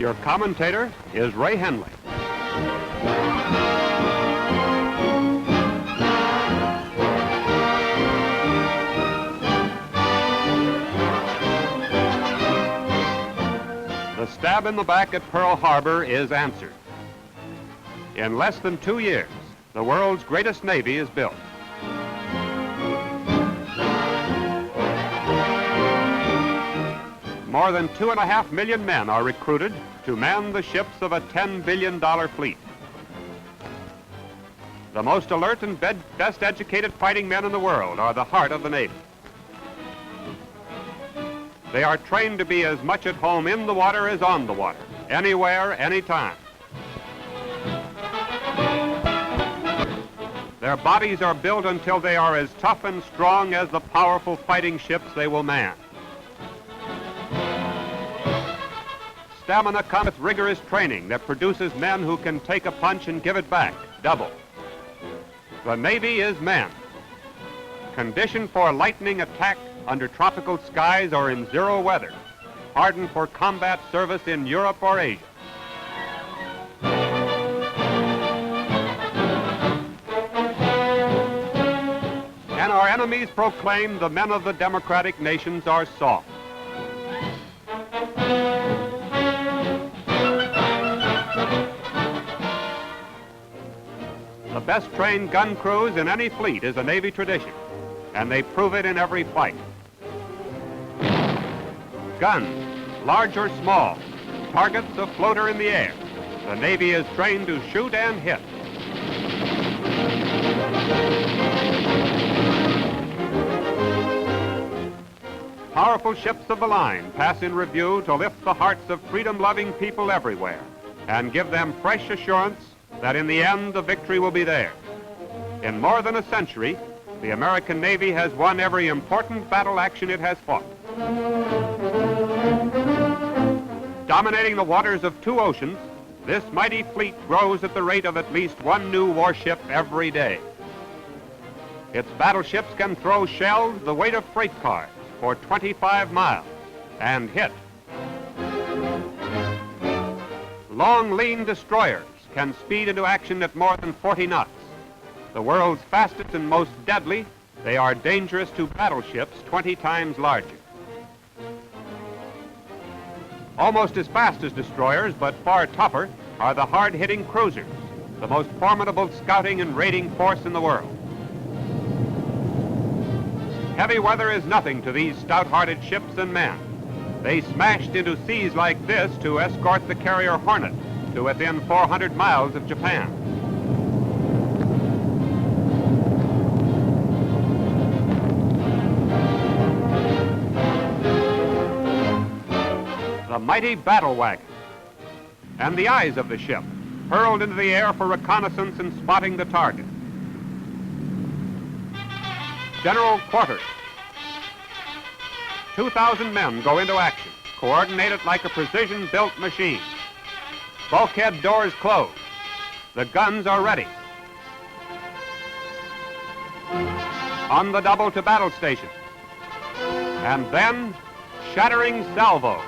Your commentator is Ray Henley. The stab in the back at Pearl Harbor is answered. In less than 2 years, the world's greatest Navy is built. More than 2.5 million men are recruited to man the ships of a $10 billion fleet. The most alert and best educated fighting men in the world are the heart of the Navy. They are trained to be as much at home in the water as on the water, anywhere, anytime. Their bodies are built until they are as tough and strong as the powerful fighting ships they will man. Stamina comes with rigorous training that produces men who can take a punch and give it back, double. The Navy is men, conditioned for lightning attack under tropical skies or in zero weather, hardened for combat service in Europe or Asia. And our enemies proclaim the men of the democratic nations are soft. The best trained gun crews in any fleet is a Navy tradition, and they prove it in every fight. Guns, large or small, targets afloat or in the air, the Navy is trained to shoot and hit. Powerful ships of the line pass in review to lift the hearts of freedom-loving people everywhere and give them fresh assurance that in the end the victory will be theirs. In more than a century, the American Navy has won every important battle action it has fought. Dominating the waters of 2 oceans, this mighty fleet grows at the rate of at least 1 new warship every day. Its battleships can throw shells the weight of freight cars for 25 miles and hit. Long, lean destroyers can speed into action at more than 40 knots. The world's fastest and most deadly, they are dangerous to battleships 20 times larger. Almost as fast as destroyers, but far tougher, are the hard-hitting cruisers, the most formidable scouting and raiding force in the world. Heavy weather is nothing to these stout-hearted ships and men. They smashed into seas like this to escort the carrier Hornet to within 400 miles of Japan. The mighty battle wagon and the eyes of the ship hurled into the air for reconnaissance and spotting the target. General quarters. 2,000 men go into action, coordinated like a precision-built machine. Bulkhead doors closed. The guns are ready. On the double to battle station. And then, shattering salvos.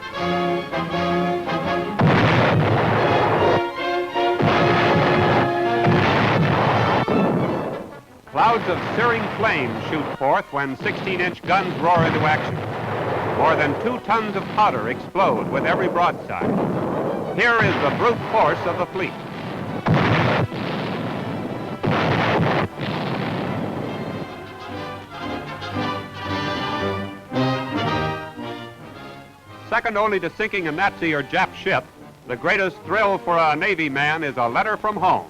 Clouds of searing flames shoot forth when 16-inch guns roar into action. More than 2 tons of powder explode with every broadside. Here is the brute force of the fleet. Second only to sinking a Nazi or Jap ship, the greatest thrill for a Navy man is a letter from home.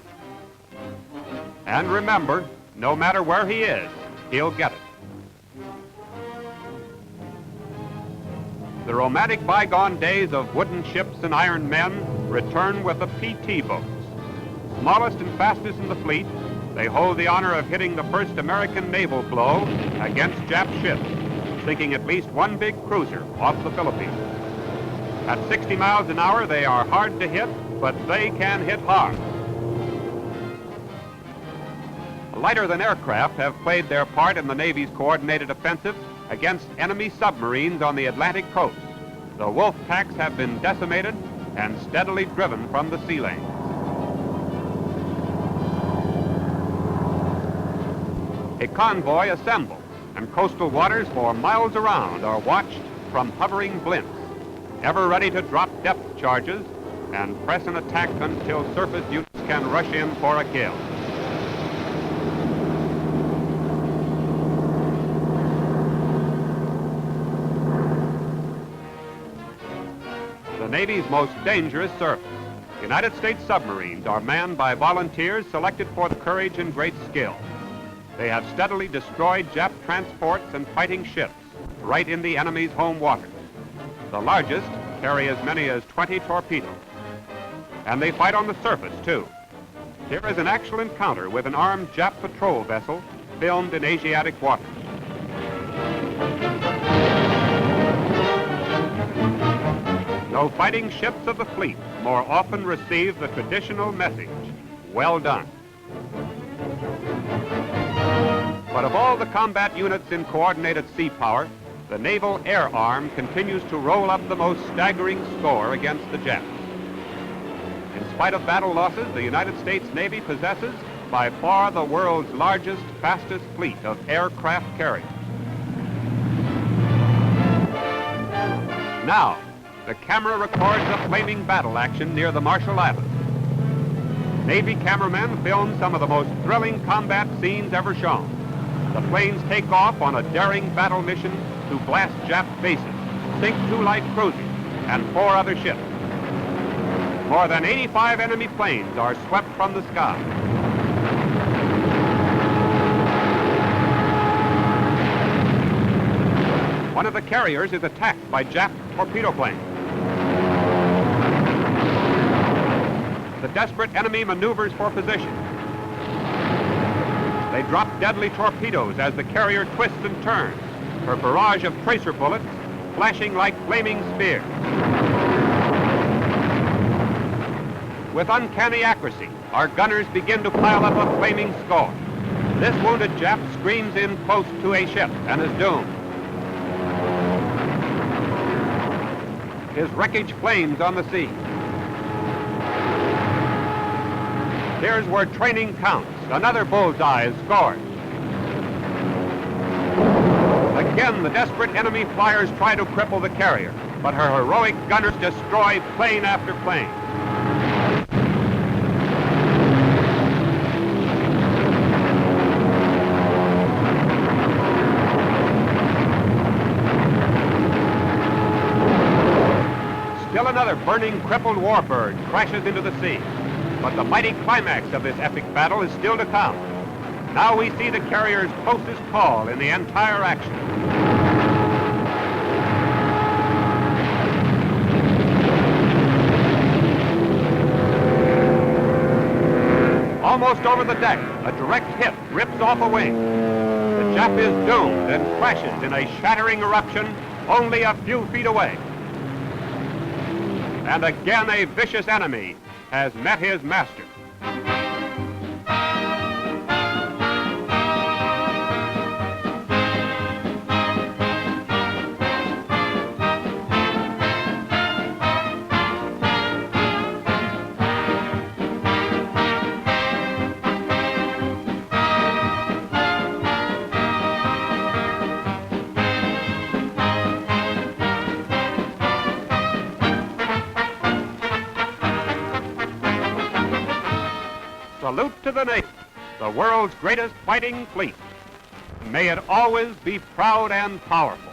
And remember, no matter where he is, he'll get it. The romantic bygone days of wooden ships and iron men return with the PT boats. Smallest and fastest in the fleet, they hold the honor of hitting the first American naval blow against Jap ships, sinking at least 1 big cruiser off the Philippines. At 60 miles an hour, they are hard to hit, but they can hit hard. Lighter-than aircraft have played their part in the Navy's coordinated offensive against enemy submarines on the Atlantic coast. The wolf packs have been decimated and steadily driven from the sea lane. A convoy assembles, and coastal waters for miles around are watched from hovering blimps, ever ready to drop depth charges and press an attack until surface units can rush in for a kill. The Navy's most dangerous service. United States submarines are manned by volunteers selected for courage and great skill. They have steadily destroyed Jap transports and fighting ships right in the enemy's home waters. The largest carry as many as 20 torpedoes. And they fight on the surface, too. Here is an actual encounter with an armed Jap patrol vessel filmed in Asiatic waters. No fighting ships of the fleet more often receive the traditional message, "Well done." But of all the combat units in coordinated sea power, the naval air arm continues to roll up the most staggering score against the Japs. In spite of battle losses, the United States Navy possesses by far the world's largest, fastest fleet of aircraft carriers. Now, the camera records a flaming battle action near the Marshall Islands. Navy cameramen film some of the most thrilling combat scenes ever shown. The planes take off on a daring battle mission to blast Jap bases, sink 2 light cruisers, and 4 other ships. More than 85 enemy planes are swept from the sky. One of the carriers is attacked by Jap torpedo planes. The desperate enemy maneuvers for position. They drop deadly torpedoes as the carrier twists and turns, her barrage of tracer bullets flashing like flaming spears. With uncanny accuracy, our gunners begin to pile up a flaming score. This wounded Jap screams in close to a ship and is doomed. His wreckage flames on the sea. Here's where training counts. Another bullseye is scored. Again, the desperate enemy flyers try to cripple the carrier, but her heroic gunners destroy plane after plane. Still another burning, crippled warbird crashes into the sea. But the mighty climax of this epic battle is still to come. Now we see the carrier's closest call in the entire action. Almost over the deck, a direct hit rips off a wing. The Jap is doomed and crashes in a shattering eruption only a few feet away. And again a vicious enemy has met his master. Salute to the Navy, the world's greatest fighting fleet. May it always be proud and powerful.